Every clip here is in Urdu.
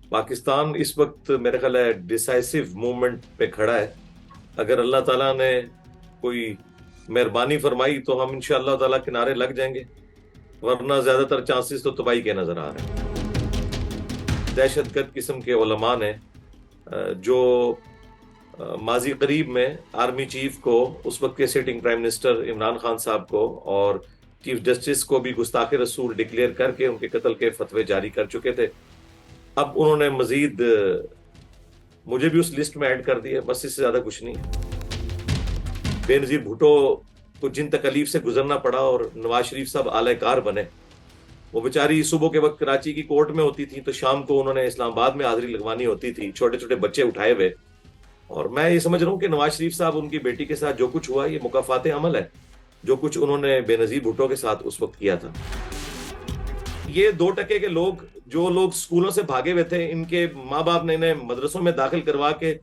پاکستان اس وقت میرے خیال ہے ڈیسائسو موومنٹ پہ کھڑا ہے. اگر اللہ تعالیٰ نے کوئی مہربانی فرمائی تو ہم انشاءاللہ تعالیٰ کنارے لگ جائیں گے، ورنہ زیادہ تر چانسز تو تباہی کے نظر آ رہے ہیں. دہشت گرد قسم کے علماء نے جو ماضی قریب میں آرمی چیف کو، اس وقت کے sitting prime minister Imran Khan صاحب کو اور چیف جسٹس کو بھی گستاخ رسول ڈکلیئر کر کے ان کے قتل کے فتوے جاری کر چکے تھے. اب انہوں نے مزید مجھے بھی اس لسٹ میں ایڈ کر دیا، بس اس سے زیادہ کچھ نہیں ہے. بے نظیر بھٹو کو جن تکلیف سے گزرنا پڑا اور نواز شریف صاحب اعلی کار بنے، وہ بیچاری صبح کے وقت کراچی کی کورٹ میں ہوتی تھی تو شام کو انہوں نے اسلام آباد میں حاضری لگوانی ہوتی تھی، چھوٹے چھوٹے بچے اٹھائے ہوئے. اور میں یہ سمجھ رہا ہوں کہ نواز شریف صاحب ان کی بیٹی کے ساتھ جو کچھ ہوا یہ مکافات عمل ہے، جو کچھ انہوں نے بے نظیر بھٹو کے ساتھ اس وقت کیا تھا. یہ 2% کے لوگ، جو لوگ سکولوں سے بھاگے ہوئے تھے، ان کے ماں باپ نے انہیں مدرسوں میں داخل کروا کے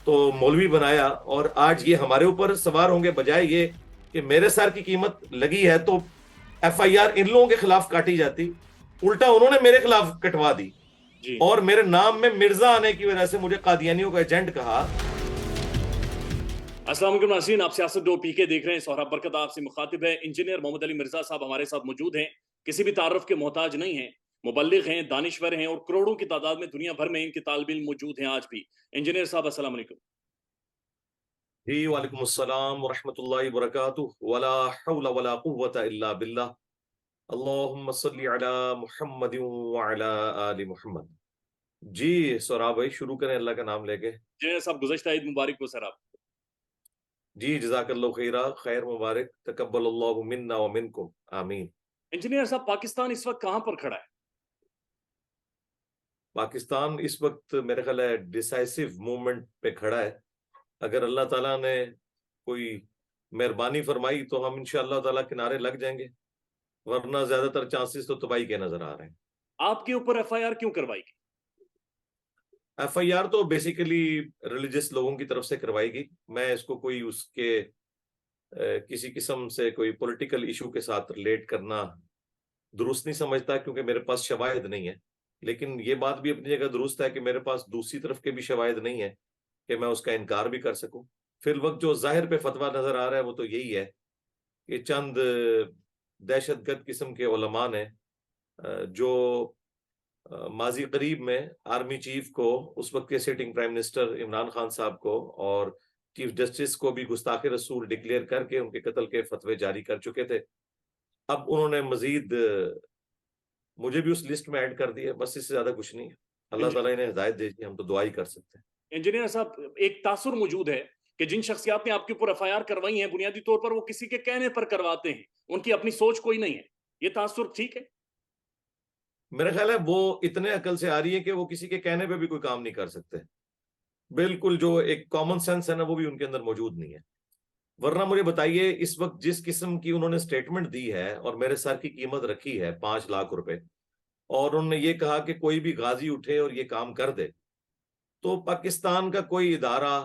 تو مولوی بنایا، اور آج یہ ہمارے اوپر سوار ہوں گے، بجائے یہ کہ میرے سر کی قیمت لگی ہے تو ایف آئی آر ان لوگوں کے خلاف کاٹی جاتی، الٹا انہوں نے میرے خلاف کٹوا دی جی اور میرے نام میں مرزا آنے کی وجہ سے مجھے قادیانیوں کا ایجنٹ کہا. السلام علیکم ناظرین، آپ سیاست جو پی کے دیکھ رہے ہیں. سہراب برکت آپ سے مخاطب ہے. انجینئر محمد علی مرزا صاحب ہمارے ساتھ موجود ہیں، کسی بھی تعارف کے محتاج نہیں ہیں، مبلغ ہیں، دانشور ہیں، اور کروڑوں کی تعداد میں دنیا بھر میں ان کے طالب علم موجود ہیں آج بھی. انجینئر صاحب السلام علیکم. جی وعلیکم السلام ورحمۃ اللہ وبرکاتہ. ولا حول ولا قوة الا باللہ. اللہم صلی علی محمد وعلی آل محمد. جی سوراب بھائی شروع کریں اللہ کا نام لے کے. انجینئر صاحب گزشتہ عید مبارک ہو سر آپ. جی جزاک اللہ خیرہ، خیر مبارک، تقبل اللہ منا ومنکم، آمین. انجینئر صاحب پاکستان اس وقت کہاں پر کھڑا ہے؟ پاکستان اس وقت میرے خیال ہے ڈیسائسو موومنٹ پہ کھڑا ہے. اگر اللہ تعالیٰ نے کوئی مہربانی فرمائی تو ہم انشاءاللہ تعالیٰ کنارے لگ جائیں گے، ورنہ زیادہ تر چانسز تو تباہی کے نظر آ رہے ہیں. آپ کے اوپر ایف آئی آر کیوں کروائی گئی؟ ایف آئی آر تو بیسیکلی ریلیجس لوگوں کی طرف سے کروائی گئی. میں اس کو کوئی اس کے کسی قسم سے کوئی پولیٹیکل ایشو کے ساتھ ریلیٹ کرنا درست نہیں سمجھتا، کیونکہ میرے پاس شواہد نہیں ہے. لیکن یہ بات بھی اپنی جگہ درست ہے کہ میرے پاس دوسری طرف کے بھی شواہد نہیں ہے کہ میں اس کا انکار بھی کر سکوں. فی الوقت جو ظاہر پہ فتویٰ نظر آ رہا ہے وہ تو یہی ہے کہ چند دہشت گرد قسم کے علماء نے جو ماضی قریب میں آرمی چیف کو، اس وقت کے sitting prime minister Imran Khan صاحب کو اور چیف جسٹس کو بھی گستاخ رسول ڈکلیئر کر کے ان کے قتل کے فتوے جاری کر چکے تھے. اب انہوں نے مزید مجھے بھی اس لسٹ میں ایڈ کر دیا، بس اس سے زیادہ کچھ نہیں ہے. اللہ تعالیٰ انہیں ہدایت دے دی، ہم تو دعا ہی کر سکتے ہیں. انجینئر صاحب ایک تاثر موجود ہے کہ جن شخصیات نے آپ کے اوپر ایف آئی آر کروائی ہیں بنیادی طور پر وہ کسی کے کہنے پر کرواتے ہیں، ان کی اپنی سوچ کوئی نہیں ہے. یہ تاثر ٹھیک ہے؟ میرا خیال ہے وہ اتنے عقل سے آ رہی ہے کہ وہ کسی کے کہنے پہ بھی کوئی کام نہیں کر سکتے. بالکل جو ایک کامن سینس ہے نا وہ بھی ان کے اندر موجود نہیں ہے. ورنہ مجھے بتائیے اس وقت جس قسم کی انہوں نے سٹیٹمنٹ دی ہے اور میرے سر کی قیمت رکھی ہے 5 لاکھ روپے، اور انہوں نے یہ کہا کہ کوئی بھی غازی اٹھے اور یہ کام کر دے، تو پاکستان کا کوئی ادارہ،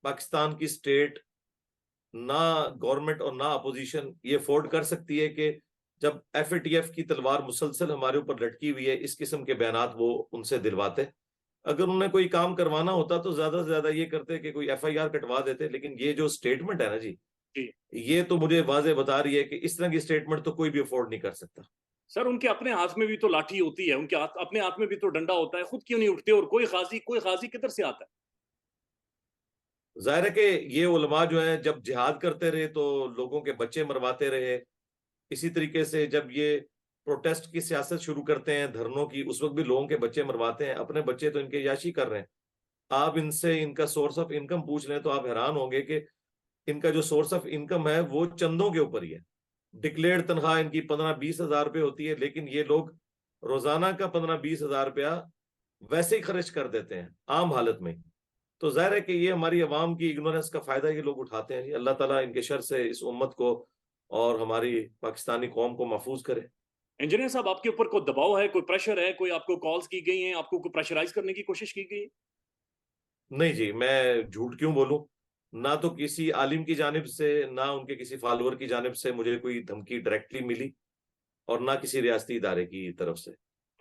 پاکستان کی سٹیٹ، نہ گورنمنٹ اور نہ اپوزیشن یہ افورڈ کر سکتی ہے کہ جب ایف اے ٹی ایف کی تلوار مسلسل ہمارے اوپر لٹکی ہوئی ہے اس قسم کے بیانات وہ ان سے دلواتے. اگر انہیں کوئی کام کروانا ہوتا تو زیادہ سے زیادہ یہ کرتے کہ کوئی ایف آئی آر کٹوا دیتے. لیکن یہ جو سٹیٹمنٹ ہے نا جی، جی یہ تو مجھے واضح بتا رہی ہے کہ اس طرح کی سٹیٹمنٹ تو کوئی بھی افورڈ نہیں کر سکتا. سر ان کے اپنے ہاتھ میں بھی تو لاٹھی ہوتی ہے، ان کے اپنے ہاتھ میں بھی تو ڈنڈا ہوتا ہے، خود کیوں نہیں اٹھتے؟ اور کوئی غازی کدھر سے آتا ہے؟ ظاہر ہے کہ یہ علماء جو ہیں جب جہاد کرتے رہے تو لوگوں کے بچے مرواتے رہے. اسی طریقے سے جب یہ پروٹیسٹ کی سیاست شروع کرتے ہیں، دھرنوں کی، اس وقت بھی لوگوں کے بچے مرواتے ہیں. اپنے بچے تو ان کے یاشی کر رہے ہیں. آپ ان سے ان کا سورس آف انکم پوچھ لیں تو آپ حیران ہوں گے کہ ان کا جو سورس آف انکم ہے وہ چندوں کے اوپر ہی ہے. ڈکلیئرڈ تنخواہ ان کی 15-20 ہزار روپے ہوتی ہے، لیکن یہ لوگ روزانہ کا 15-20 ہزار روپیہ ویسے ہی خرچ کر دیتے ہیں عام حالت میں. تو ظاہر ہے کہ یہ ہماری عوام کی اگنورنس کا فائدہ یہ لوگ اٹھاتے ہیں. اللہ تعالیٰ ان کے شر سے اس امت کو اور ہماری پاکستانی قوم کو محفوظ کرے. انجینئر صاحب آپ کے اوپر کوئی دباؤ ہے، کوئی پریشر ہے، کوئی آپ کو کالز کی گئی ہیں، آپ کو کوئی پریشرائز کرنے کی کوشش کی گئی ہے؟ نہیں جی، میں جھوٹ کیوں بولوں. نہ تو کسی عالم کی جانب سے نہ ان کے کسی فالوور کی جانب سے مجھے کوئی دھمکی ڈائریکٹلی ملی، اور نہ کسی ریاستی ادارے کی طرف سے.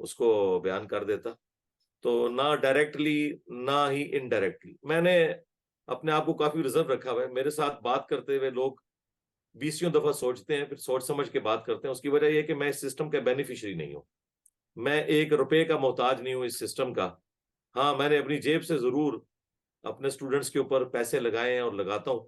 اس کو بیان کر دیتا. تو نہ ڈائریکٹلی نہ ہی انڈائریکٹلی میں نے اپنے آپ کو کافی ریزرو رکھا ہوا ہے. میرے ساتھ بات کرتے ہوئے لوگ بیسیوں دفعہ سوچتے ہیں, پھر سوچ سمجھ کے بات کرتے ہیں. اس کی وجہ یہ کہ میں اس سسٹم کا بینیفیشری نہیں ہوں, میں 1 روپے کا محتاج نہیں ہوں اس سسٹم کا. ہاں, میں نے اپنی جیب سے ضرور اپنے اسٹوڈنٹس کے اوپر پیسے لگائے ہیں اور لگاتا ہوں.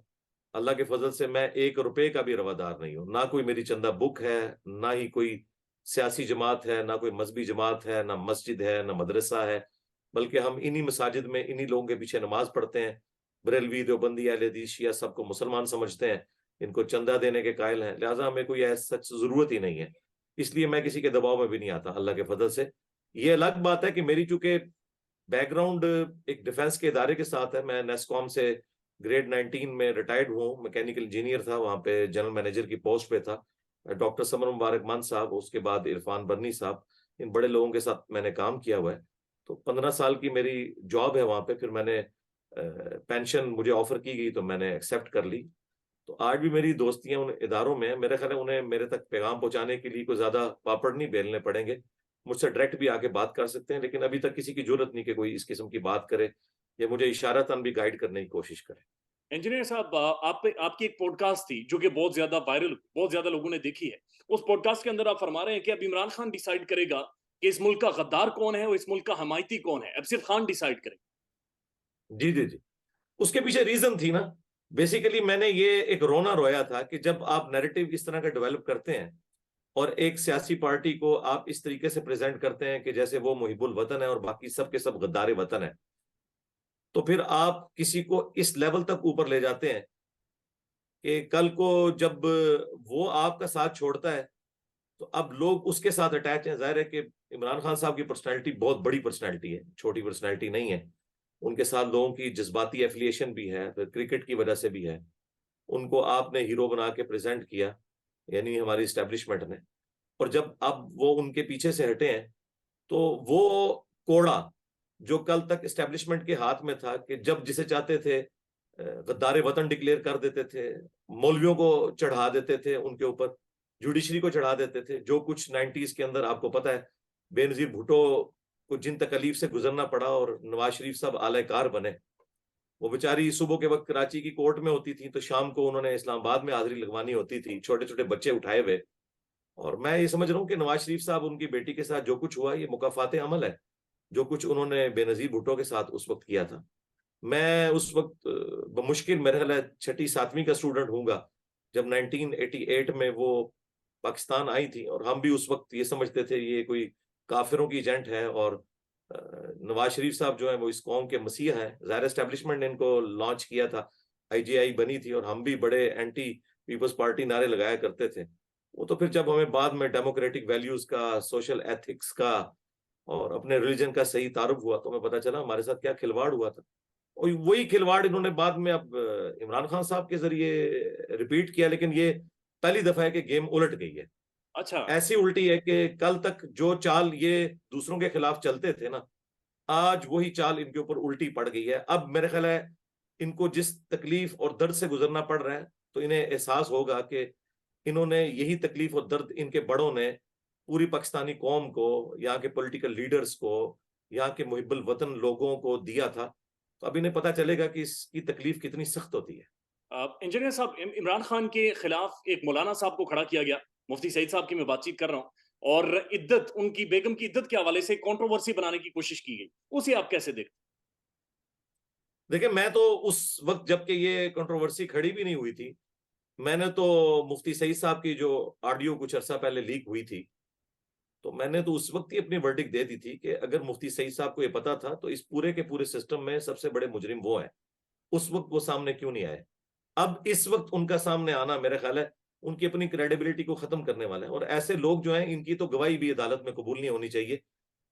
اللہ کے فضل سے میں 1 روپے کا بھی روادار نہیں ہوں. نہ کوئی میری چندہ بک ہے, نہ ہی کوئی سیاسی جماعت ہے, نہ کوئی مذہبی جماعت ہے, نہ مسجد ہے, نہ مدرسہ ہے. بلکہ ہم انہی مساجد میں انہی لوگوں کے پیچھے نماز پڑھتے ہیں. بریلوی, دیوبندی, اہل حدیث, شیعہ سب کو مسلمان سمجھتے ہیں, ان کو چندہ دینے کے قائل ہیں. لہٰذا ہمیں کوئی سچ ضرورت ہی نہیں ہے. اس لیے میں کسی کے دباؤ میں بھی نہیں آتا اللہ کے فضل سے. یہ الگ بات ہے کہ میری چونکہ بیک گراؤنڈ ایک ڈیفنس کے ادارے کے ساتھ ہے. میں نیسکوم سے گریڈ 19 میں ریٹائرڈ ہوں, میکینیکل انجینئر تھا, وہاں پہ جنرل مینیجر کی پوسٹ پہ تھا. ڈاکٹر سمر مبارک مان صاحب, اس کے بعد عرفان برنی صاحب, ان بڑے لوگوں کے ساتھ میں نے کام کیا ہوا ہے. تو 15 سال کی میری جاب ہے وہاں پہ. پھر میں نے پینشن مجھے آفر کی گئی تو میں نے ایکسیپٹ کر لی. تو آج بھی میری دوستیاں ان اداروں میں ہیں. میرے خیال ہے انہیں میرے تک پیغام پہنچانے کے لیے کوئی زیادہ پاپڑ نہیں بیلنے پڑیں گے, مجھ سے ڈائریکٹ بھی آ کے بات کر سکتے ہیں. لیکن ابھی تک کسی کی ضرورت نہیں کہ کوئی اس قسم کی بات کرے یا مجھے اشارتاً بھی گائیڈ کرنے کی کوشش کرے. انجینئر صاحب آپ کی ایک پوڈ کاسٹ تھی جو کہ بہت زیادہ وائرل, بہت زیادہ لوگوں نے دیکھی ہے. اس پوڈ کاسٹ کے اندر آپ فرما رہے ہیں کہ اب عمران خان ڈیسائیڈ کرے گا کہ اس ملک کا غدار کون ہے اور اس ملک کا حمایتی کون ہے, اب صرف خان ڈیسائیڈ کرے. جی جی جی, اس کے پیچھے ریزن تھی نا. بیسیکلی میں نے یہ ایک رونا رویا تھا کہ جب آپ نیریٹو اس طرح کا ڈیولپ کرتے ہیں اور ایک سیاسی پارٹی کو آپ اس طریقے سے پریزنٹ کرتے ہیں کہ جیسے وہ محب الوطن ہے اور باقی سب کے سب غدار وطن ہے, تو پھر آپ کسی کو اس لیول تک اوپر لے جاتے ہیں کہ کل کو جب وہ آپ کا ساتھ چھوڑتا ہے تو اب لوگ اس کے ساتھ اٹیچ ہیں. ظاہر ہے کہ عمران خان صاحب کی پرسنالٹی بہت بڑی پرسنالٹی ہے, چھوٹی پرسنالٹی نہیں ہے. ان کے ساتھ لوگوں کی جذباتی ایفیلیشن بھی ہے, پھر کرکٹ کی وجہ سے بھی ہے. ان کو آپ نے ہیرو بنا کے پریزنٹ کیا, یعنی ہماری اسٹیبلشمنٹ نے. اور جب اب وہ ان کے پیچھے سے ہٹے ہیں تو وہ کوڑا جو کل تک اسٹیبلشمنٹ کے ہاتھ میں تھا کہ جب جسے چاہتے تھے غدار وطن ڈکلیئر کر دیتے تھے, مولویوں کو چڑھا دیتے تھے, ان کے اوپر جوڈیشری کو چڑھا دیتے تھے. جو کچھ 90s کے اندر آپ کو پتا ہے, بے نظیر بھٹو کو جن تکلیف سے گزرنا پڑا اور نواز شریف صاحب اعلی کار بنے. وہ بیچاری صبح کے وقت کراچی کی کورٹ میں ہوتی تھی تو شام کو انہوں نے اسلام آباد میں حاضری لگوانی ہوتی تھی, چھوٹے چھوٹے بچے اٹھائے ہوئے. اور میں یہ سمجھ رہا ہوں کہ نواز شریف صاحب ان کی بیٹی کے ساتھ جو کچھ ہوا یہ مکافات عمل ہے, جو کچھ انہوں نے بے نظیر بھٹو کے ساتھ اس وقت کیا تھا. میں اس وقت بمشکل میرے خیال ہے 6 7ویں کا اسٹوڈنٹ ہوں گا جب 1988 میں وہ پاکستان آئی تھی, اور ہم بھی اس وقت یہ سمجھتے تھے یہ کوئی کافروں کی ایجنٹ ہے. اور نواز شریف صاحب جو ہیں وہ اس قوم کے مسیح ہیں. ظاہر اسٹیبلشمنٹ نے ان کو لانچ کیا تھا, IGI بنی تھی, اور ہم بھی بڑے اینٹی پیپلز پارٹی نعرے لگایا کرتے تھے. وہ تو پھر جب ہمیں بعد میں ڈیموکریٹک ویلیوز کا, سوشل ایتھکس کا اور اپنے ریلیجن کا صحیح تعارف ہوا تو ہمیں پتہ چلا ہمارے ساتھ کیا کھلواڑ ہوا تھا. اور وہی کھلواڑ انہوں نے بعد میں اب عمران خان صاحب کے ذریعے ریپیٹ کیا. لیکن یہ پہلی دفعہ ہے کہ گیم الٹ گئی ہے. اچھا, ایسی الٹی ہے کہ کل تک جو چال یہ دوسروں کے خلاف چلتے تھے نا, آج وہی چال ان کے اوپر الٹی پڑ گئی ہے. اب میرے خیال ہے ان کو جس تکلیف اور درد سے گزرنا پڑ رہا ہے تو انہیں احساس ہوگا کہ انہوں نے یہی تکلیف اور درد ان کے بڑوں نے پوری پاکستانی قوم کو, یہاں کے پولیٹیکل لیڈرز کو, یہاں کے محب الوطن لوگوں کو دیا تھا. تو اب انہیں پتا چلے گا کہ اس کی تکلیف کتنی سخت ہوتی ہے. انجینئر صاحب, عمران خان کے خلاف ایک مولانا صاحب کو کھڑا کیا گیا, مفتی سعید صاحب کی میں بات چیت کر رہا ہوں, اور عدت, ان کی بیگم کی عدت کے حوالے سے کنٹروورسی بنانے کی کوشش کی گئی, اسے آپ کیسے دیکھتے؟ دیکھیں, میں تو اس وقت جب کہ یہ کنٹروورسی کھڑی بھی نہیں ہوئی تھی, میں نے تو مفتی سعید صاحب کی جو آڈیو کچھ عرصہ پہلے لیک ہوئی تھی تو میں نے تو اس وقت ہی اپنی ورڈک دے دی تھی کہ اگر مفتی سعید صاحب کو یہ پتا تھا تو اس پورے کے پورے سسٹم میں سب سے بڑے مجرم وہ ہیں. اس وقت وہ سامنے کیوں نہیں آئے؟ اب اس وقت ان کا سامنے آنا میرے خیال ہے ان کی اپنی کریڈیبلٹی کو ختم کرنے والا ہے. اور ایسے لوگ جو ہیں ان کی تو گواہی بھی عدالت میں قبول نہیں ہونی چاہیے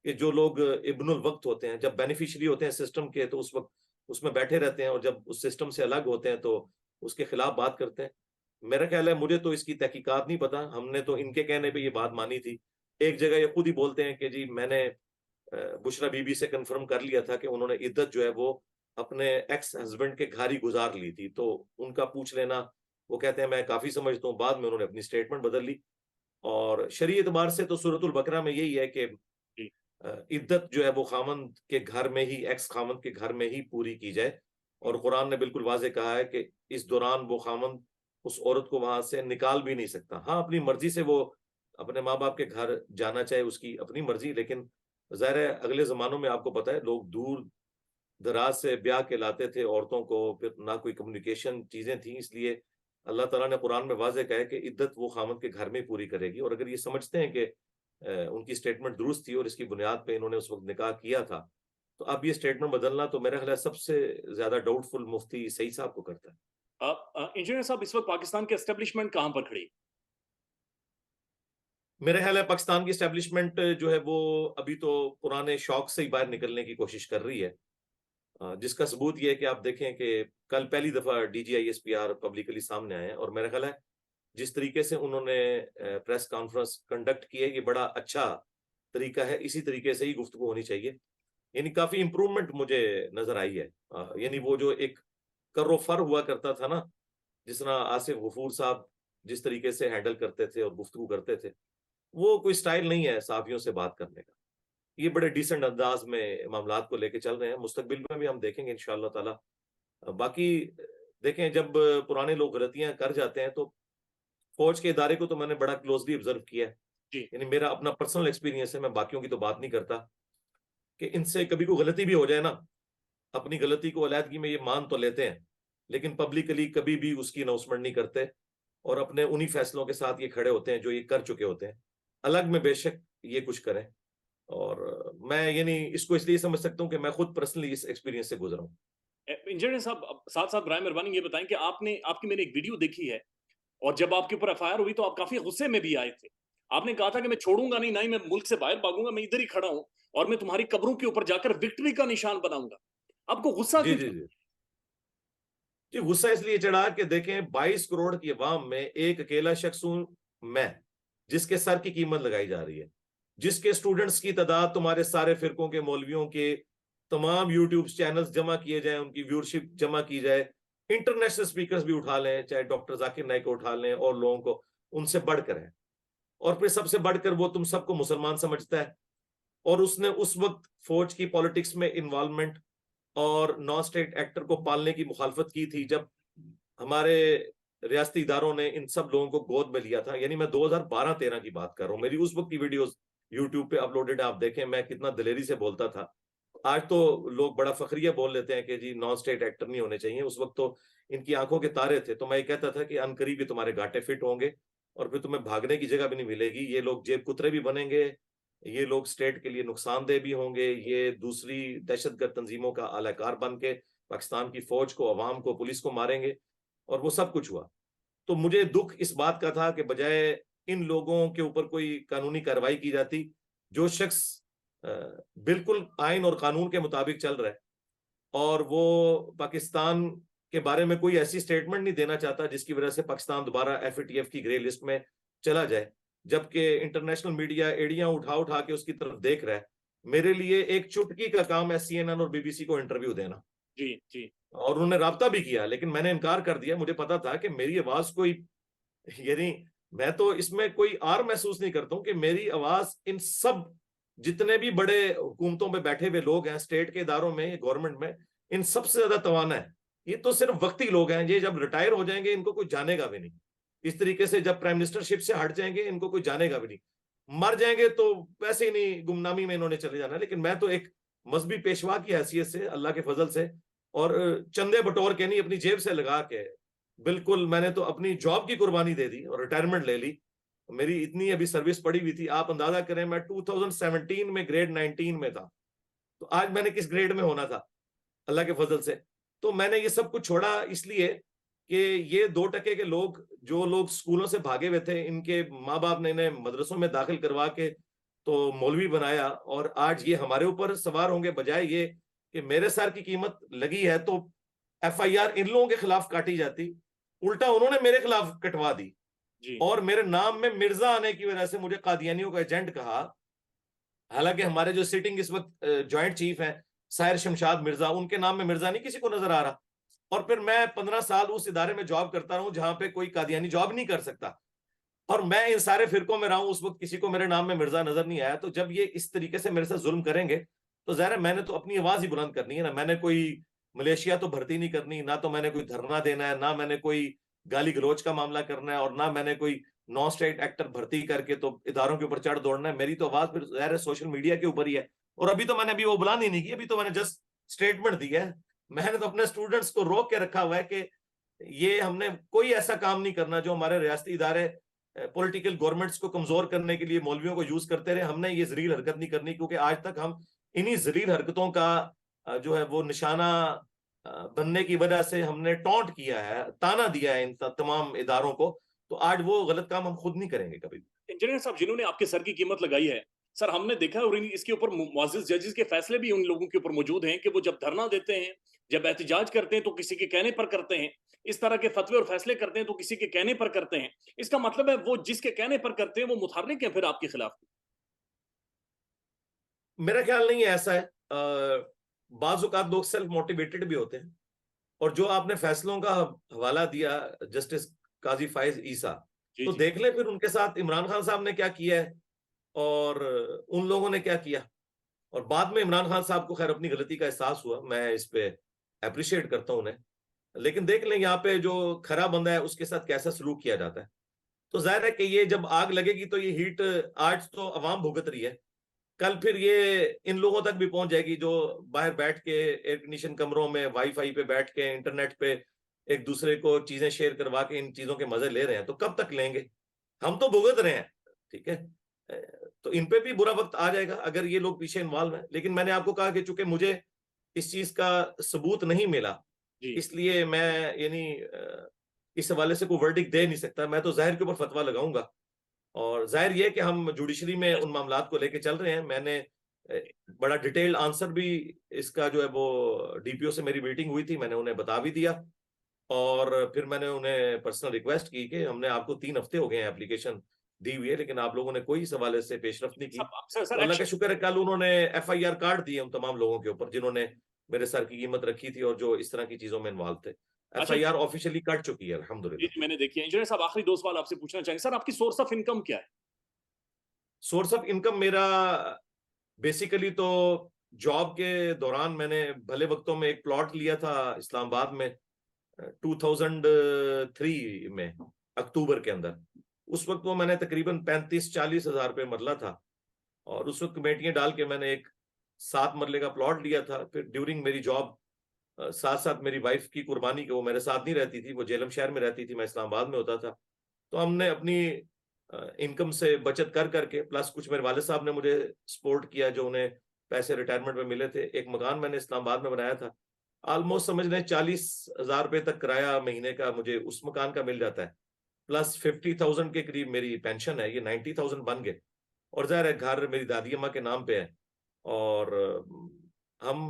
کہ جو لوگ ابن الوقت ہوتے ہیں, جب بینیفیشری ہوتے ہیں سسٹم کے تو اس وقت اس میں بیٹھے رہتے ہیں, اور جب اس سسٹم سے الگ ہوتے ہیں تو اس کے خلاف بات کرتے ہیں. میرا خیال ہے, مجھے تو اس کی تحقیقات نہیں پتا, ہم نے تو ان کے کہنے پہ یہ بات مانی تھی. ایک جگہ یہ خود ہی بولتے ہیں کہ جی میں نے بشرا بی بی سے کنفرم کر لیا تھا کہ انہوں نے عدت جو ہے وہ اپنے ایکس ہسبینڈ کے گھر ہی گزار لی تھی, تو ان کا پوچھ لینا وہ کہتے ہیں میں کافی سمجھتا ہوں، بعد میں انہوں نے اپنی اسٹیٹمنٹ بدل لی. اور شرعی اعتبار سے تو سورۃ البقرہ میں یہی ہے کہ جی عدت جو ہے وہ خامند کے گھر میں ہی، ایکس خامند کے گھر میں ہی پوری کی جائے. اور قرآن نے بالکل واضح کہا ہے کہ اس دوران وہ خامند اس عورت کو وہاں سے نکال بھی نہیں سکتا. ہاں اپنی مرضی سے وہ اپنے ماں باپ کے گھر جانا چاہے، اس کی اپنی مرضی، لیکن ظاہر ہے اگلے زمانوں میں آپ کو پتہ ہے لوگ دور دراز سے بیاہ کے لاتے تھے عورتوں کو، پھر نہ کوئی کمیونیکیشن چیزیں تھیں، اس لیے اللہ تعالیٰ نے قرآن میں واضح کہا ہے کہ عدت وہ خامد کے گھر میں ہی پوری کرے گی. اور اگر یہ سمجھتے ہیں کہ ان کی اسٹیٹمنٹ درست تھی اور اس کی بنیاد پہ انہوں نے اس وقت نکاح کیا تھا، تو اب یہ اسٹیٹمنٹ بدلنا تو میرا خیال ہے سب سے زیادہ ڈاؤٹ فل مفتی سعید صاحب کو کرتا ہے. انجینئر صاحب، اس وقت پاکستان کی اسٹیبلشمنٹ کہاں پر کھڑی؟ میرا خیال ہے پاکستان کی اسٹیبلشمنٹ جو ہے وہ ابھی تو پرانے شوق سے ہی باہر نکلنے کی کوشش کر رہی ہے، جس کا ثبوت یہ ہے کہ آپ دیکھیں کہ کل پہلی دفعہ D G I S P R publicly سامنے آئے ہیں. اور میرا خیال ہے جس طریقے سے انہوں نے پریس کانفرنس کنڈکٹ کی ہے یہ بڑا اچھا طریقہ ہے، اسی طریقے سے ہی گفتگو ہونی چاہیے. یعنی کافی امپرومنٹ مجھے نظر آئی ہے. یعنی وہ جو ایک کر و فر ہوا کرتا تھا نا، جس طرح آصف غفور صاحب جس طریقے سے ہینڈل کرتے تھے اور گفتگو کرتے تھے، وہ کوئی سٹائل نہیں ہے صحافیوں سے بات کرنے کا. یہ بڑے ڈیسنٹ انداز میں معاملات کو لے کے چل رہے ہیں. مستقبل میں بھی ہم دیکھیں گے انشاءاللہ تعالی. باقی دیکھیں جب پرانے لوگ غلطیاں کر جاتے ہیں تو فوج کے ادارے کو تو میں نے بڑا کلوزلی آبزرو کیا ہے. جی یعنی میرا اپنا پرسنل ایکسپیرینس ہے، میں باقیوں کی تو بات نہیں کرتا، کہ ان سے کبھی کوئی غلطی بھی ہو جائے نا، اپنی غلطی کو علیحدگی میں یہ مان تو لیتے ہیں لیکن پبلکلی کبھی بھی اس کی اناؤنسمنٹ نہیں کرتے اور اپنے انہی فیصلوں کے ساتھ یہ کھڑے ہوتے ہیں جو یہ کر چکے ہوتے ہیں. الگ میں بے شک یہ کچھ کریں، اور میں یعنی اس کو اس لیے سمجھ سکتا ہوں کہ میں خود پرسنلی اس ایکسپیرینس سے گزرا ہوں. انجینئر صاحب، ساتھ ساتھ برائے مہربانی یہ بتائیں کہ آپ کی میں نے ایک ویڈیو دیکھی ہے، اور جب آپ کے اوپر ایف آئی آر ہوئی تو آپ کافی غصے میں بھی آئے تھے. آپ نے کہا تھا کہ میں چھوڑوں گا نہیں، نہ ہی میں ملک سے باہر بھاگوں گا، میں ادھر ہی کھڑا ہوں اور میں تمہاری قبروں کے اوپر جا کر وکٹری کا نشان بناؤں گا. آپ کو غصہ جی کیوں جی چڑھا؟ جی جی غصہ اس لیے چڑھا کہ دیکھیں 22 کروڑ کی عوام میں ایک اکیلا شخص ہوں میں، جس کے سر کی قیمت لگائی جا رہی ہے، جس کے اسٹوڈنٹس کی تعداد تمہارے سارے فرقوں کے مولویوں کے تمام یوٹیوب چینلز جمع کیے جائیں، ان کی ویورشپ جمع کی جائے، انٹرنیشنل سپیکرز بھی اٹھا لیں، چاہے ڈاکٹر ذاکر نائک کو اٹھا لیں اور لوگوں کو ان سے بڑھ کر ہے. اور پھر سب سے بڑھ کر وہ تم سب کو مسلمان سمجھتا ہے. اور اس نے اس وقت فوج کی پالیٹکس میں انوالومنٹ اور نان اسٹیٹ ایکٹر کو پالنے کی مخالفت کی تھی جب ہمارے ریاستی اداروں نے ان سب لوگوں کو گود میں لیا تھا. یعنی میں 2012-13 کی بات کر رہا ہوں، میری اس وقت کی ویڈیوز یوٹیوب پہ اپلوڈڈ ہے، آپ دیکھیں میں کتنا دلیری سے بولتا تھا. آج تو لوگ بڑا فخریہ بول لیتے ہیں کہ جی نان اسٹیٹ ایکٹر نہیں ہونے چاہیے. اس وقت تو ان کی آنکھوں کے تارے تھے. تو میں یہ کہتا تھا کہ عنقریب تمہارے گھاٹے فٹ ہوں گے اور پھر تمہیں بھاگنے کی جگہ بھی نہیں ملے گی. یہ لوگ جیب کترے بھی بنیں گے، یہ لوگ اسٹیٹ کے لیے نقصان دہ بھی ہوں گے، یہ دوسری دہشت گرد تنظیموں کا اعلی کار بن کے پاکستان کی فوج کو، عوام کو، پولیس کو ماریں گے. اور وہ سب کچھ ہوا. تو مجھے دکھ اس بات کا تھا کہ بجائے ان لوگوں کے اوپر کوئی قانونی کارروائی کی جاتی، جو شخص بالکل آئین اور قانون کے مطابق چل رہا ہے اور وہ پاکستان کے بارے میں کوئی ایسی سٹیٹمنٹ نہیں دینا چاہتا جس کی وجہ سے پاکستان دوبارہ ایف اے ٹی ایف کی گرے لسٹ میں چلا جائے، جبکہ انٹرنیشنل میڈیا ایڑیاں اٹھا اٹھا کے اس کی طرف دیکھ رہا ہے. میرے لیے ایک چٹکی کا کام ہے سی این این اور بی بی سی کو انٹرویو دینا. جی جی اور انہوں نے رابطہ بھی کیا لیکن میں نے انکار کر دیا. مجھے پتا تھا کہ میری آواز کوئی، یعنی میں تو اس میں کوئی آر محسوس نہیں کرتا ہوں کہ میری آواز ان سب جتنے بھی بڑے حکومتوں پہ بیٹھے ہوئے لوگ ہیں، اسٹیٹ کے اداروں میں، گورنمنٹ میں، ان سب سے زیادہ توانا ہے. یہ تو صرف وقتی لوگ ہیں، یہ جب ریٹائر ہو جائیں گے ان کو کوئی جانے گا بھی نہیں. اس طریقے سے جب پرائم منسٹر شپ سے ہٹ جائیں گے ان کو کوئی جانے گا بھی نہیں. مر جائیں گے تو ویسے ہی نہیں، گمنامی میں انہوں نے چلے جانا. لیکن میں تو ایک مذہبی پیشوا کی حیثیت سے اللہ کے فضل سے اور چندے بٹور کے نہیں، اپنی جیب سے لگا کے بالکل میں نے تو اپنی جاب کی قربانی دے دی اور ریٹائرمنٹ لے لی. میری اتنی ابھی سروس پڑی ہوئی تھی، آپ اندازہ کریں میں 2017 میں گریڈ 19 میں تھا، تو آج میں نے کس گریڈ میں ہونا تھا اللہ کے فضل سے. تو میں نے یہ سب کچھ چھوڑا اس لیے کہ یہ 2% کے لوگ، جو لوگ سکولوں سے بھاگے ہوئے تھے، ان کے ماں باپ نے انہیں مدرسوں میں داخل کروا کے تو مولوی بنایا، اور آج یہ ہمارے اوپر سوار ہوں گے. بجائے یہ کہ میرے سر کی قیمت لگی ہے تو ایف آئی آر ان لوگوں کے خلاف کاٹی جاتی، الٹا انہوں نے میرے خلاف کٹوا دی. جی اور میرے نام میں مرزا آنے کی وجہ سے مجھے قادیانیوں کا ایجنٹ کہا. حالانکہ ہمارے جو سٹنگ اس وقت جوائنٹ چیف ہیں سائر شمشاد مرزا، ان کے نام میں مرزا نہیں کسی کو نظر آ رہا. اور پھر میں 15 سال اس ادارے میں جاب کرتا رہا ہوں جہاں پہ کوئی قادیانی جاب نہیں کر سکتا، اور میں ان سارے فرقوں میں رہا ہوں، اس وقت کسی کو میرے نام میں مرزا نظر نہیں آیا. تو جب یہ اس طریقے سے میرے ساتھ ظلم کریں گے تو ظاہر ہے میں نے تو اپنی آواز ہی بلند کرنی ہے نا. میں نے کوئی ملیشیا تو بھرتی نہیں کرنی، نہ تو میں نے کوئی دھرنا دینا ہے، نہ میں نے کوئی گالی گلوچ کا معاملہ کرنا ہے، اور نہ میں نے کوئی نان اسٹیٹ ایکٹر بھرتی کر کے تو اداروں کے اوپر چڑھ دوڑنا ہے. میری تو آواز پھر ظاہر ہے سوشل میڈیا کے اوپر ہی ہے. اور ابھی تو میں نے وہ بلند ہی نہیں کی، ابھی تو میں نے جسٹ اسٹیٹمنٹ دی ہے. میں نے تو اپنے اسٹوڈنٹس کو روک کے رکھا ہوا ہے کہ یہ ہم نے کوئی ایسا کام نہیں کرنا جو ہمارے ریاستی ادارے پولیٹیکل گورنمنٹس کو کمزور کرنے کے لیے مولویوں کو یوز کرتے رہے. ہم نے یہ ذلیل حرکت نہیں کرنی، کیونکہ آج تک ہم انہی ذلیل حرکتوں کا جو ہے وہ نشانہ بننے کی وجہ سے ہم نے ٹونٹ کیا ہے، تانا دیا ہے ان تمام اداروں کو. تو آج وہ غلط کام ہم خود نہیں کریں گے کبھی. انجینئر صاحب، جنہوں نے آپ کے سر کی قیمت لگائی ہے، سر ہم نے دیکھا اور اس کے اوپر معزز ججز کے فیصلے بھی ان لوگوں کے اوپر موجود ہیں کہ وہ جب دھرنا دیتے ہیں، جب احتجاج کرتے ہیں تو کسی کے کہنے پر کرتے ہیں، اس طرح کے فتوے اور فیصلے کرتے ہیں تو کسی کے کہنے پر کرتے ہیں. اس کا مطلب ہے وہ جس کے کہنے پر کرتے ہیں وہ متحرک ہیں پھر آپ کے خلاف. میرا خیال نہیں ہے ایسا ہے. بعض اوقات لوگ سیلف موٹیویٹڈ بھی ہوتے ہیں، اور جو آپ نے فیصلوں کا حوالہ دیا جسٹس قاضی فائز عیسیٰ، جی تو جی دیکھ لیں پھر ان کے ساتھ عمران خان صاحب نے کیا کیا ہے اور ان لوگوں نے کیا کیا. اور بعد میں عمران خان صاحب کو خیر اپنی غلطی کا احساس ہوا، میں اس پہ اپریشیٹ کرتا ہوں انہیں. لیکن دیکھ لیں یہاں پہ جو کھرا بندہ ہے اس کے ساتھ کیسا سلوک کیا جاتا ہے. تو ظاہر ہے کہ یہ جب آگ لگے گی تو یہ ہیٹ آج تو عوام بھگت رہی ہے، کل پھر یہ ان لوگوں تک بھی پہنچ جائے گی جو باہر بیٹھ کے ایئر کنڈیشن کمروں میں وائی فائی پہ بیٹھ کے انٹرنیٹ پہ ایک دوسرے کو چیزیں شیئر کروا کے ان چیزوں کے مزے لے رہے ہیں. تو کب تک لیں گے؟ ہم تو بھگت رہے ہیں، ٹھیک ہے. تو ان پہ بھی برا وقت آ جائے گا اگر یہ لوگ پیچھے انوالو ہیں. لیکن میں نے آپ کو کہا کہ چونکہ مجھے اس چیز کا ثبوت نہیں ملا، جی. اس لیے میں یعنی اس حوالے سے کوئی ورڈک دے نہیں سکتا. میں تو ظاہر کے اوپر فتویٰ لگاؤں گا، اور ظاہر یہ کہ ہم جوڈیشری میں ان معاملات کو لے کے چل رہے ہیں. میں نے بڑا ڈیٹیل آنسر بھی اس کا جو ہے وہ ڈی پی او سے میری میٹنگ ہوئی تھی، میں نے انہیں بتا بھی دیا. اور پھر میں نے انہیں پرسنل ریکویسٹ کی کہ ہم نے آپ کو 3 ہفتے ہو گئے ہیں اپلیکیشن دی ہوئی ہے، لیکن آپ لوگوں نے کوئی اس حوالے سے پیش رفت نہیں کی. سر تو اللہ کا شکر ہے کل انہوں نے ایف آئی آر کارڈ دیے ان تمام لوگوں کے اوپر جنہوں نے میرے سر کی قیمت رکھی تھی اور جو اس طرح کی چیزوں میں انوالو تھے. ایف اچھا آئی آر آفیشلی کٹ چکی ہے الحمدللہ. جی میں نے دیکھی ہے. انجینئر صاحب آخری 2 سوال آپ سے پوچھنا چاہیں گے. سر آپ کی سورس آف انکم کیا ہے؟ سورس آف انکم میرا بیسیکلی تو جاب کے دوران میں نے بھلے وقتوں میں ایک پلاٹ لیا تھا اسلام آباد میں 2003 میں اکتوبر کے اندر. اس وقت وہ میں نے تقریباً 35-40 ہزار روپے مرلہ تھا، اور اس وقت کمیٹیاں ڈال کے میں نے ایک 7 مرلے کا پلاٹ لیا تھا. پھر ڈیورنگ میری جاب ساتھ ساتھ میری وائف کی قربانی کہ وہ میرے ساتھ نہیں رہتی تھی، وہ جیلم شہر میں رہتی تھی، میں اسلام آباد میں ہوتا تھا. تو ہم نے اپنی انکم سے بچت کر کر کے پلس کچھ میرے والد صاحب نے مجھے سپورٹ کیا جو انہیں پیسے ریٹائرمنٹ میں ملے تھے. ایک مکان میں نے اسلام آباد میں بنایا تھا. آلموسٹ سمجھ لیں 40,000 روپے تک کرایہ مہینے کا مجھے اس مکان کا مل جاتا ہے، پلس 50,000 کے قریب میری پینشن ہے. یہ 90,000 بن گئے. اور ظاہر ہے گھر میری دادی اماں کے نام پہ ہے، اور ہم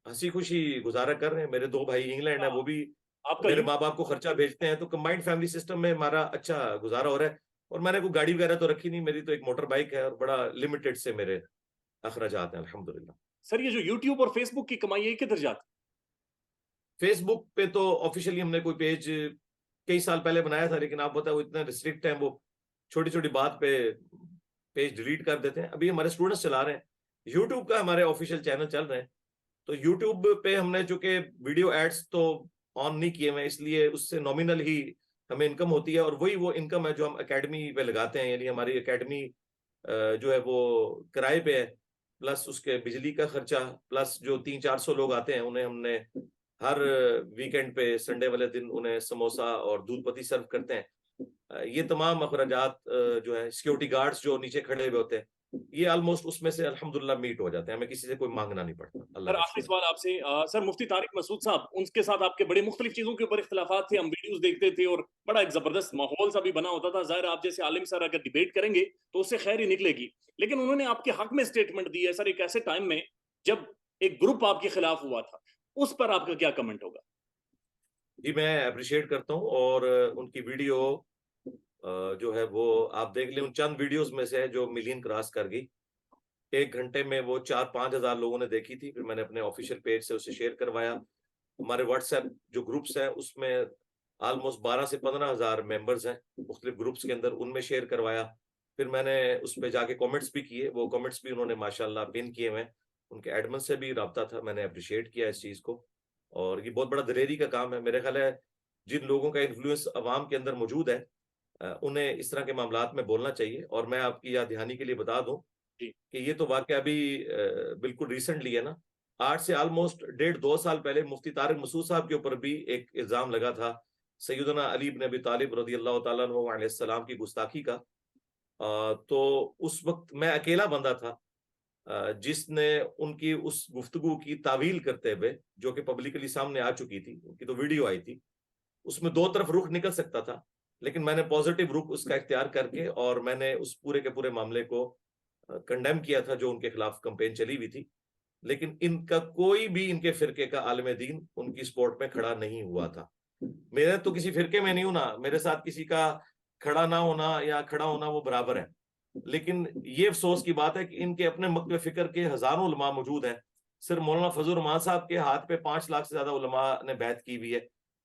ہنسی خوشی گزارا کر رہے ہیں. میرے 2 بھائی انگلینڈ ہیں، وہ بھی آپ کا میرے ماں باپ کو خرچہ بھیجتے ہیں. تو کمبائنڈ فیملی سسٹم میں ہمارا اچھا گزارا ہو رہا ہے. اور میں نے کوئی گاڑی وغیرہ تو رکھی نہیں، میری تو ایک موٹر بائک ہے، اور بڑا لمیٹڈ سے میرے اخراجات ہیں الحمدللہ. سر یہ جو یوٹیوب اور فیس بک کی کمائی ہے کدھر جاتی؟ فیس بک پہ تو آفیشلی ہم نے کوئی پیج کئی سال پہلے بنایا تھا، لیکن آپ بتائیں وہ اتنا ریسٹرکٹ ہیں، وہ چھوٹی چھوٹی بات پہ پیج ڈیلیٹ کر دیتے ہیں. ابھی ہمارے اسٹوڈنٹس چلا رہے ہیں. یوٹیوب کا ہمارے آفیشیل چینل چل رہے ہیں. تو یوٹیوب پہ ہم نے چونکہ ویڈیو ایڈز تو آن نہیں کیے ہوئے، اس لیے اس سے نامینل ہی ہمیں انکم ہوتی ہے. اور وہی وہ انکم ہے جو ہم اکیڈمی پہ لگاتے ہیں. یعنی ہماری اکیڈمی جو ہے وہ کرائے پہ ہے، پلس اس کے بجلی کا خرچہ، پلس جو 300-400 لوگ آتے ہیں انہیں ہم نے ہر ویکینڈ پہ سنڈے والے دن انہیں سموسا اور دودھ پتی سرو کرتے ہیں. یہ تمام اخراجات جو ہیں سیکیورٹی گارڈز جو نیچے کھڑے ہوئے ہوتے ہیں، یہ آلموسٹ اس میں سے الحمدللہ میٹ ہو جاتے ہیں. ہمیں کسی سے کوئی مانگنا نہیں پڑتا. اللہ سر کا آخری شکر ہے. سوال آپ سے. سر مفتی طارق مسعود صاحب، ان کے ساتھ آپ کے بڑے مختلف چیزوں کے اوپر اختلافات تھے، ہم ویڈیوز دیکھتے تھے اور بڑا ایک زبردست ماحول سا بھی بنا ہوتا تھا. ظاہر آپ جیسے عالم سر اگر ڈیبیٹ کریں گے تو اس سے خیر ہی نکلے گی. لیکن انہوں نے آپ کے حق میں اسٹیٹمنٹ دی ہے سر ایک ایسے ٹائم میں جب ایک گروپ آپ کے خلاف ہوا تھا. اس پر آپ کا کیا کمنٹ ہوگا؟ جی میں اپریشیٹ کرتا ہوں، اور ان کی ویڈیو جو ہے وہ آپ دیکھ لیں. ان چند ویڈیوز میں سے ہے جو ملین کراس کر گئی. 1 گھنٹے میں وہ 4-5 ہزار لوگوں نے دیکھی تھی. پھر میں نے اپنے آفیشیل پیج سے اسے شیئر کروایا. ہمارے واٹس ایپ جو گروپس ہیں اس میں آلموسٹ 12 سے 15 ہزار ممبرز ہیں مختلف گروپس کے اندر، ان میں شیئر کروایا. پھر میں نے اس پہ جا کے کامنٹس بھی کیے، وہ کامنٹس بھی انہوں نے ماشاءاللہ پن کیے ہوئے ہیں. ان کے ایڈمن سے بھی رابطہ تھا، میں نے اپریشیٹ کیا اس چیز کو. اور یہ بہت بڑا دلیری کا کام ہے. میرے خیال ہے جن لوگوں کا انفلوئنس عوام کے اندر موجود ہے انہیں اس طرح کے معاملات میں بولنا چاہیے. اور میں آپ کی یاد دہانی کے لیے بتا دوں کہ یہ تو واقعہ ابھی بالکل ریسنٹلی ہے نا. 8 سے آلموسٹ 1.5-2 سال پہلے مفتی طارق مسعود صاحب کے اوپر بھی ایک الزام لگا تھا سیدنا علی بن ابی طالب رضی اللہ تعالیٰ عنہ علیہ السلام کی گستاخی کا. تو اس وقت میں اکیلا بندہ تھا جس نے ان کی اس گفتگو کی تعویل کرتے ہوئے، جو کہ پبلکلی سامنے آ چکی تھی، ان کی تو ویڈیو آئی تھی، اس میں دو طرف رخ نکل سکتا تھا، لیکن میں نے پازیٹیو رخ اس کا اختیار کر کے اور میں نے اس پورے کے پورے معاملے کو کنڈیم کیا تھا جو ان کے خلاف کمپین چلی ہوئی تھی. لیکن ان کا کوئی بھی ان کے فرقے کا عالم دین ان کی سپورٹ میں کھڑا نہیں ہوا تھا. میرے تو کسی فرقے میں نہیں ہونا، میرے ساتھ کسی کا کھڑا نہ ہونا یا کھڑا ہونا وہ برابر ہے. لیکن یہ افسوس کی بات ہے کہ ان کے اپنے مکتب فکر کے ہزاروں علماء موجود ہیں. صرف مولانا فضل الرحمان صاحب کے ہاتھ پہ 5 لاکھ سے زیادہ علماء نے بیعت کی ہوئی ہے،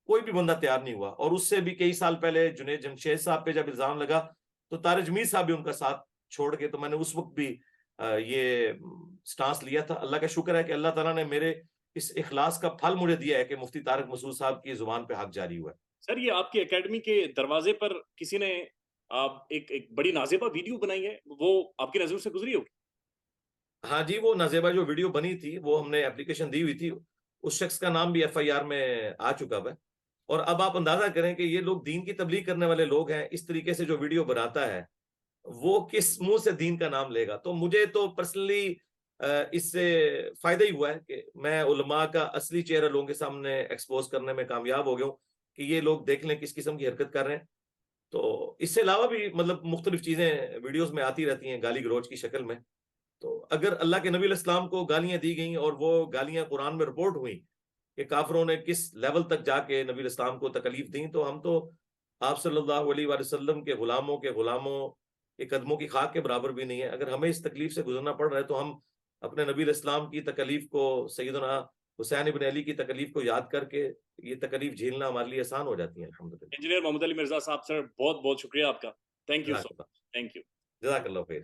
کوئی بھی بندہ تیار نہیں ہوا. اور اس سے بھی کئی سال پہلے جنید جمشید صاحب پہ جب الزام لگا تو طارق جمیل صاحب بھی ان کا ساتھ چھوڑ کے، تو میں نے اس وقت بھی یہ سٹانس لیا تھا. اللہ کا شکر ہے کہ اللہ تعالیٰ نے میرے اس اخلاص کا پھل مجھے دیا ہے کہ مفتی طارق مسعود صاحب کی زبان پہ حق جاری ہوا ہے. سر یہ آپ کی اکیڈمی کے دروازے پر کسی نے ایک بڑی نازیبہ ویڈیو بنائی ہے، وہ آپ کی نظروں سے گزری ہوگی؟ ہاں جی، وہ نازیبہ جو ویڈیو بنی تھی وہ ہم نے اپلیکیشن دی ہوئی تھی، اس شخص کا نام بھی FIR میں آ چکا ہے. اور اب آپ اندازہ کریں کہ یہ لوگ دین کی تبلیغ کرنے والے لوگ ہیں، اس طریقے سے جو ویڈیو بناتا ہے وہ کس منہ سے دین کا نام لے گا. تو مجھے تو پرسنلی اس سے فائدہ ہی ہوا ہے کہ میں علماء کا اصلی چہرہ لوگوں کے سامنے ایکسپوز کرنے میں کامیاب ہو گیا ہوں کہ یہ لوگ دیکھ لیں کس قسم کی حرکت کر رہے ہیں. تو اس سے علاوہ بھی مطلب مختلف چیزیں ویڈیوز میں آتی رہتی ہیں گالی گلوچ کی شکل میں. تو اگر اللہ کے نبی علیہ السلام کو گالیاں دی گئیں اور وہ گالیاں قرآن میں رپورٹ ہوئیں کہ کافروں نے کس لیول تک جا کے نبی علیہ السلام کو تکلیف دیں، تو ہم تو آپ صلی اللہ علیہ وآلہ وسلم کے غلاموں کے قدموں کی خاک کے برابر بھی نہیں ہے. اگر ہمیں اس تکلیف سے گزرنا پڑ رہا ہے تو ہم اپنے نبی علیہ السلام کی تکلیف کو، سیدنا حسین ابن علی کی تکلیف کو یاد کر کے یہ تکلیف جھیلنا ہمارے لیے آسان ہو جاتی ہے. الحمدللہ. انجینئر محمد علی مرزا صاحب سر، بہت بہت شکریہ آپ کا. Thank you so much. Thank you. جزاک اللہ خیر.